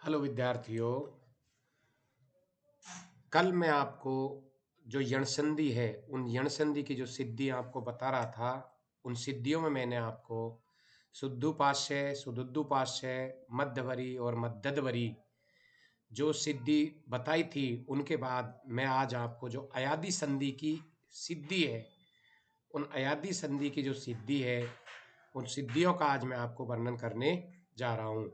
Hello विद्यार्थियों। कल मैं आपको जो यण संधि है उन यण संधि की जो सिद्धि आपको बता रहा था। उन सिद्धियों में मैंने आपको शुद्धुपाश्य, सुदुद्दुपाश्य, मध्यवरी और मध्यदवरी जो सिद्धि बताई थी, उनके बाद मैं आज आपको जो अयादि संधि की सिद्धि है, उन अयादि संधि की जो सिद्धि है, उन सिद्धियों का आज मैं आपको वर्णन करने जा रहा हूं।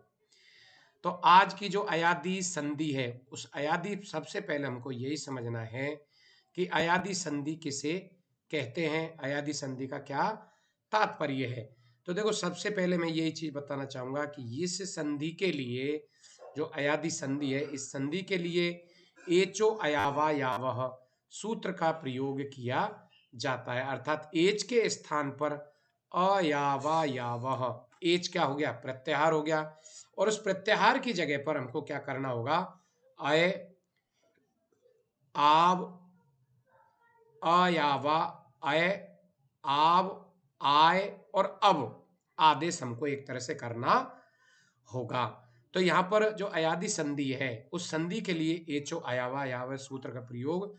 तो आज की जो अयादि संधि है, उस अयादि सबसे पहले हमको यही समझना है कि अयादि संधि किसे कहते हैं, अयादि संधि का क्या तात्पर्य है। तो देखो, सबसे पहले मैं यही चीज बताना चाहूंगा कि इस संधि के लिए, जो अयादि संधि है, इस संधि के लिए एचो अयावा यावह सूत्र का प्रयोग किया जाता है। अर्थात एच के स्थान पर अयावा यावह, एच क्या हो गया? प्रत्याहार हो गया। और उस प्रत्याहार की जगह पर हमको क्या करना होगा? अय, आव, अयावा, अय, आव, आय और अब आदेश हमको एक तरह से करना होगा। तो यहां पर जो अयादि संधि है, उस संधि के लिए एचो अयावा याव सूत्र का प्रयोग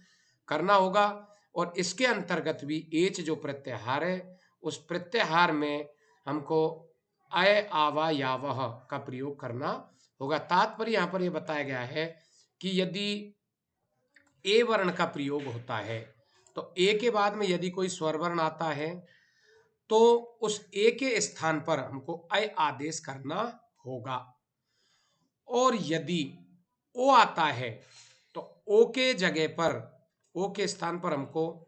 करना होगा। और इसके अंतर्गत भी एच जो प्रत्याहार है, उस प्रत्याहार में हमको अय आवा यावह का प्रयोग करना होगा। तात्पर्य यहां पर यह बताया गया है कि यदि ए वर्ण का प्रयोग होता है, तो ए के बाद में यदि कोई स्वर वर्ण आता है, तो उस ए के स्थान पर हमको अय आदेश करना होगा। और यदि ओ आता है, तो ओ के जगह पर, ओ के स्थान पर हमको,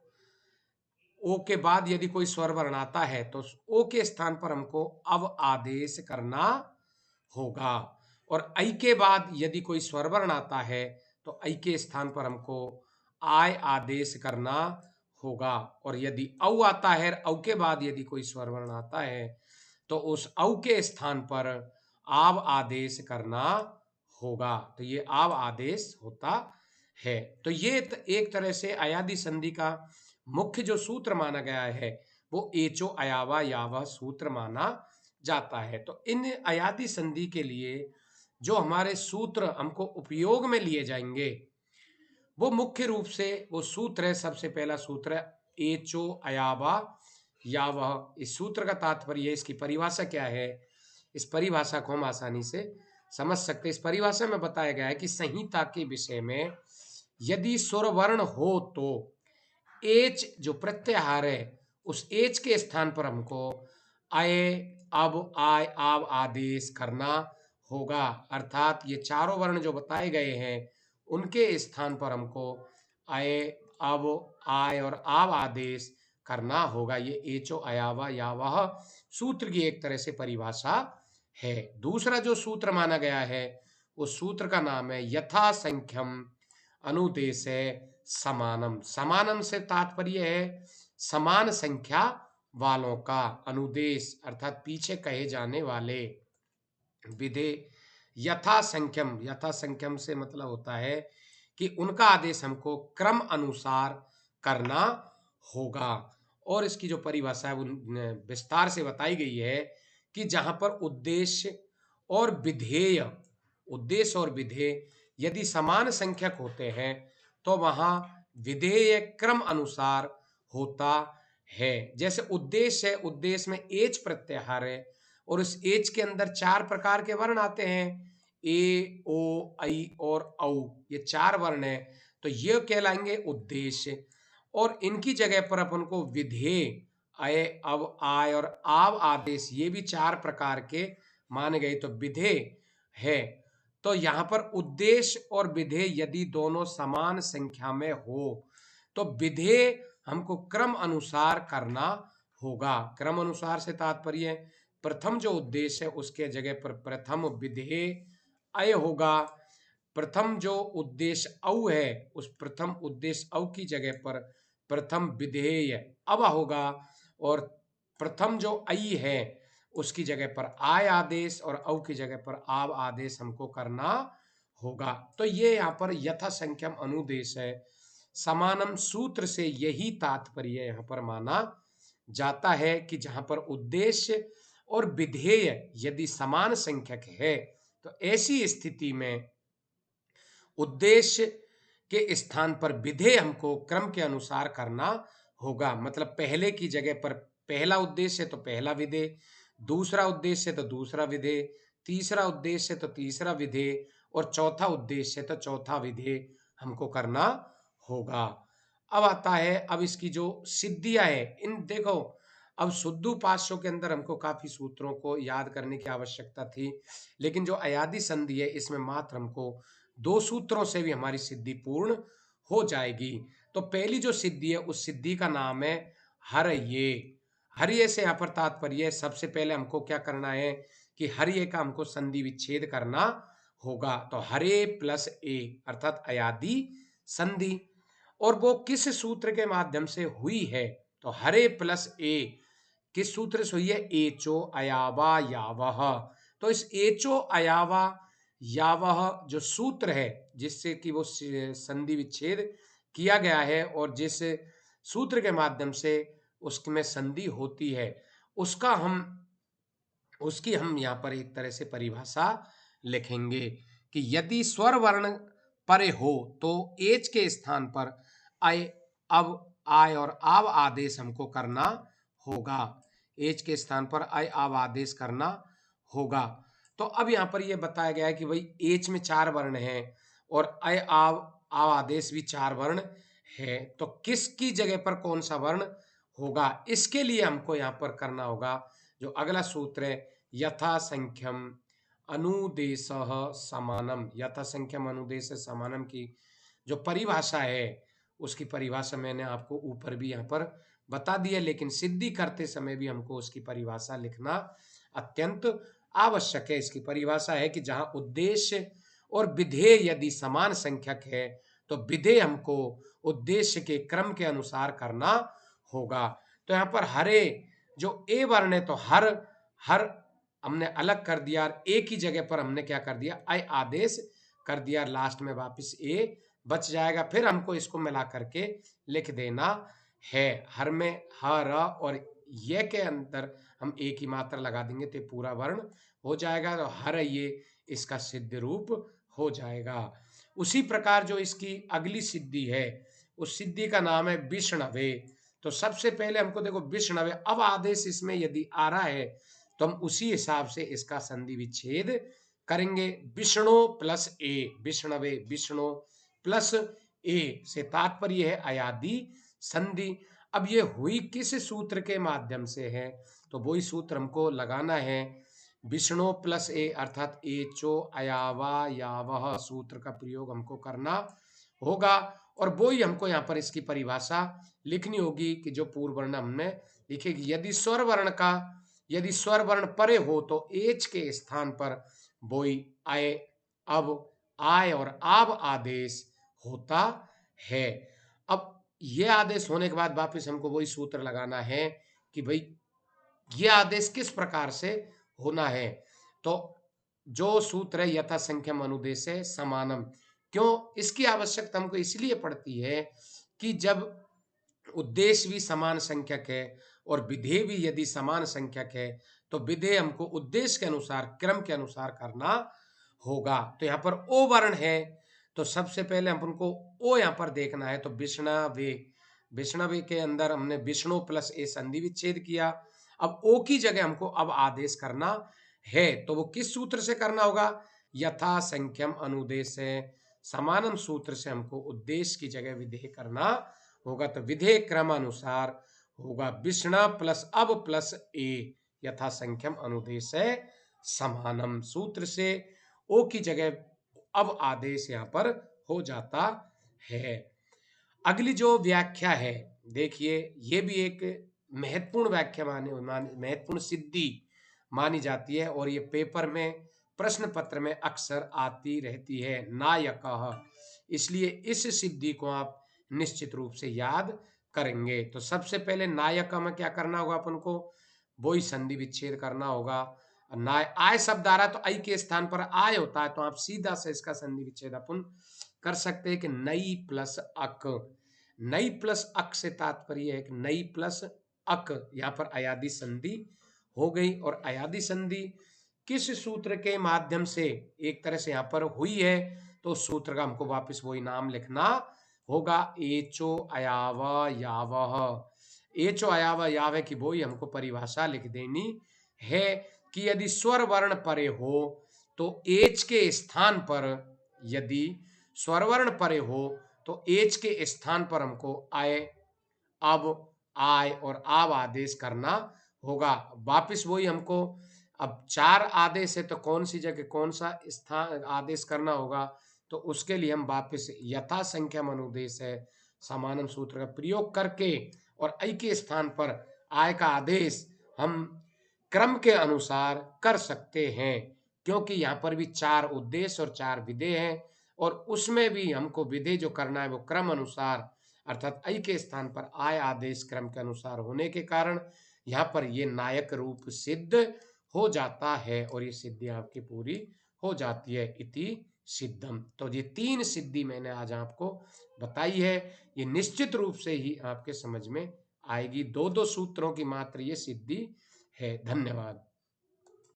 ओ के बाद यदि कोई स्वर वर्ण आता है, तो ओ के स्थान पर हमको अव आदेश करना होगा। और ऐ के बाद यदि कोई स्वर वर्ण आता है, तो ऐ के स्थान पर हमको आय आदेश करना होगा। और यदि औ आता है, औ के बाद यदि कोई स्वर वर्ण आता है, तो उस औ के स्थान पर आव आदेश करना होगा। तो ये आव आदेश होता है। तो ये एक तरह से अयादि संधि का मुख्य जो सूत्र माना गया है, वो एचो अयावा यावा सूत्र माना जाता है। तो इन अयादि संधि के लिए जो हमारे सूत्र हमको उपयोग में लिए जाएंगे, वो मुख्य रूप से वो सूत्र है। सबसे पहला सूत्र है एचो अयावा यावह। इस सूत्र का तात्पर्य है, इसकी परिभाषा क्या है, इस परिभाषा को हम आसानी से समझ सकते हैं। इस परिभाषा में बताया गया है कि संहिता के विषय में यदि स्वर वर्ण हो, तो एच जो प्रत्याहार है, उस एच के स्थान पर हमको अय, अब, आय, आव आदेश करना होगा। अर्थात ये चारों वर्ण जो बताए गए हैं, उनके स्थान पर हमको अय, अब, आय और आव आदेश करना होगा। ये एचो अयावा यावह सूत्र की एक तरह से परिभाषा है। दूसरा जो सूत्र माना गया है, उस सूत्र का नाम है यथा संख्यम अनुदेश समानम। समानम से तात्पर्य है समान संख्या वालों का अनुदेश, अर्थात पीछे कहे जाने वाले। विधे यथा संख्यम, यथा संख्यम से मतलब होता है कि उनका आदेश हमको क्रम अनुसार करना होगा। और इसकी जो परिभाषा है वो विस्तार से बताई गई है कि जहां पर उद्देश्य और विधेय, उद्देश्य और विधेय यदि समान संख्यक होते हैं, तो वहां विधेय क्रम अनुसार होता है। जैसे उद्देश्य है, उद्देश्य में एच प्रत्याहार है, और उस एच के अंदर चार प्रकार के वर्ण आते हैं, ए, ओ, ऐ और औ। ये चार वर्ण है, तो ये कहलाएंगे उद्देश्य। और इनकी जगह पर अपन को विधेय, अय, अब, आय और आव आदेश, ये भी चार प्रकार के माने गए, तो विधेय है। तो यहां पर उद्देश्य और विधेय यदि दोनों समान संख्या में हो, तो विधेय हमको क्रम अनुसार करना होगा। क्रम अनुसार से तात्पर्य प्रथम जो उद्देश्य है, उसके जगह पर प्रथम विधेय अय होगा। प्रथम जो उद्देश्य औ है, उस प्रथम उद्देश्य औ की जगह पर प्रथम विधेय अब होगा। और प्रथम जो ऐ है, उसकी जगह पर आय आदेश, और औ की जगह पर आव आदेश हमको करना होगा। तो ये यहाँ पर यथा संख्यम अनुदेश है। समानम सूत्र से यही तात्पर्य यहाँ पर माना जाता है कि जहां पर उद्देश्य और विधेय यदि समान संख्यक है, तो तो ऐसी स्थिति में उद्देश्य के स्थान पर विधेय हमको क्रम के अनुसार करना होगा। मतलब पहले की जगह पर पहला उद्देश्य तो पहला विधेय, दूसरा उद्देश्य तो दूसरा विधेय, तीसरा उद्देश्य तो तीसरा विधेय और चौथा उद्देश्य तो चौथा विधेय हमको करना होगा। अब आता है, अब इसकी जो सिद्धियां है, इन देखो, अब शुद्धोपास्यों के अंदर हमको काफी सूत्रों को याद करने की आवश्यकता थी, लेकिन जो अयादी संधि है इसमें मात्र हमको 2 सूत्रों से भी हमारी सिद्धि पूर्ण हो जाएगी। तो पहली जो सिद्धि है उस सिद्धि का नाम है हर्ये। हर्ये से यहाँ पर तात्पर्य है, सबसे पहले हमको क्या करना है कि हर्ये का हमको संधि विच्छेद करना होगा। तो हरे प्लस ए अर्थात अयादी संधि, और वो किस सूत्र के माध्यम से हुई है? तो हरे प्लस ए किस सूत्र से हुई है? एचो अयावा यावह। तो इस एचो अयावा यावह जो सूत्र है जिससे कि वो संधि विच्छेद किया गया है और जिस सूत्र के माध्यम से उसमें संधि होती है, उसका हम उसकी हम यहाँ पर एक तरह से परिभाषा लिखेंगे कि यदि स्वर वर्ण परे हो तो एच के स्थान पर आय, अब, आय और आव आदेश हमको करना होगा। एच के स्थान पर आय आव आदेश करना होगा। तो अब यहाँ पर यह बताया गया है कि भाई एच में 4 वर्ण हैं और आय आव आव आदेश भी 4 वर्ण है, तो किसकी जगह पर कौन सा वर्ण होगा? इसके लिए हमको यहाँ पर करना होगा जो अगला सूत्र है, यथा संख्यम अनुदेशः समानम। यथा संख्यम अनुदेश समानम की जो परिभाषा है उसकी परिभाषा मैंने आपको ऊपर भी यहाँ पर बता दी है, लेकिन सिद्धि करते समय भी हमको उसकी परिभाषा लिखना अत्यंत आवश्यक है। इसकी परिभाषा है कि जहां उद्देश्य और विधेय यदि समान संख्यक है तो विधेय हमको उद्देश्य के क्रम के अनुसार करना होगा। तो यहाँ पर हरे जो ए वर्ण है तो हर हर हमने अलग कर दिया, ए की जगह पर हमने क्या कर दिया? आई आदेश कर दिया, लास्ट में वापस ए बच जाएगा। फिर हमको इसको मिला करके लिख देना है। हर में हर और ये के अंदर हम ए की मात्रा लगा देंगे तो पूरा वर्ण हो जाएगा। तो हर ये इसका सिद्ध रूप हो जाएगा। उसी प्रकार जो इसकी अगली सिद्धि है उस सिद्धि का नाम है विष्णवे। तो सबसे पहले हमको देखो विष्णवे, अब आदेश इसमें यदि आ रहा है तो हम उसी हिसाब से इसका संधि विच्छेद करेंगे। विष्णु प्लस ए, विष्णवे विष्णु प्लस ए से तात्पर्य है अयादी संधि। अब ये हुई किस सूत्र के माध्यम से है? तो वही सूत्र हमको लगाना है, विष्णु प्लस ए अर्थात एचो अयावा यावह सूत्र का प्रयोग हमको करना होगा। और वो ही हमको यहाँ पर इसकी परिभाषा लिखनी होगी कि जो पूर्व वर्ण हमने लिखेगी। यदि स्वर वर्ण परे हो तो एच के स्थान पर वही आय, अब, आय और आव आदेश होता है। अब ये आदेश होने के बाद वापस हमको वही सूत्र लगाना है कि भाई ये आदेश किस प्रकार से होना है। तो जो सूत्र है यथा संख्यम अनुदेशे समानम। क्यों इसकी आवश्यकता हमको इसलिए पड़ती है कि जब उद्देश्य भी समान संख्यक है और विधेय भी यदि समान संख्यक है तो विधेय हमको उद्देश्य के अनुसार क्रम के अनुसार करना होगा। तो यहाँ पर ओ वर्ण है तो सबसे पहले हम उनको ओ यहाँ पर देखना है। तो विष्णवे, विष्णवे के अंदर हमने विष्णु प्लस ए संधि विच्छेद किया। अब ओ की जगह हमको अब आदेश करना है, तो वो किस सूत्र से करना होगा? यथा संख्यम अनुदेश समानम सूत्र से हमको उद्देश्य की जगह विधेय करना होगा। तो विधेय क्रम अनुसार होगा विष्णु प्लस अब प्लस ए यथा संख्यम अनुदेश समानम सूत्र से ओ की जगह अब आदेश यहाँ पर हो जाता है। अगली जो व्याख्या है देखिए, ये भी एक महत्वपूर्ण व्याख्या महत्वपूर्ण सिद्धि मानी जाती है और ये पेपर में प्रश्न पत्र में अक्सर आती रहती है, नायकः। इसलिए इस सिद्धि को आप निश्चित रूप से याद करेंगे। तो सबसे पहले नायक में क्या करना होगा? अपन को वही संधि विच्छेद करना होगा। नाय आय शब्द आ रहा है तो आई के स्थान पर आय होता है, तो आप सीधा से इसका संधि विच्छेद अपन कर सकते हैं कि नई प्लस अक। नई प्लस अक से तात्पर्य है कि नई प्लस अक, यहाँ पर अयादी संधि हो गई। और अयादी संधि किस सूत्र के माध्यम से एक तरह से यहाँ पर हुई है, तो उस सूत्र का हमको वापस वही नाम लिखना होगा, एचो अयाव यावह। एचो अयाव यावह की वही हमको परिभाषा लिख देनी है कि यदि स्वर वर्ण परे हो तो एच के स्थान पर, यदि स्वर वर्ण परे हो तो एच के स्थान पर हमको आय, अब, आय और आव आदेश करना होगा। वापिस वही हमको अब 4 आदेश है तो कौन सी जगह कौन सा स्थान आदेश करना होगा, तो उसके लिए हम वापिस यथा संख्यम अनुदेश है समानम सूत्र का प्रयोग करके और ऐ के स्थान पर आय का आदेश हम क्रम के अनुसार कर सकते हैं, क्योंकि यहाँ पर भी 4 उद्देश्य और 4 विधेय हैं और उसमें भी हमको विधेय जो करना है वो क्रम अनुसार, अर्थात ऐ के स्थान पर आय आदेश क्रम के अनुसार होने के कारण यहाँ पर ये नायक रूप सिद्ध हो जाता है और ये सिद्धि आपकी पूरी हो जाती है, इति सिद्धम। तो ये 3 सिद्धि मैंने आज आपको बताई है, ये निश्चित रूप से ही आपके समझ में आएगी। 2-2 सूत्रों की मात्र ये सिद्धि है। धन्यवाद।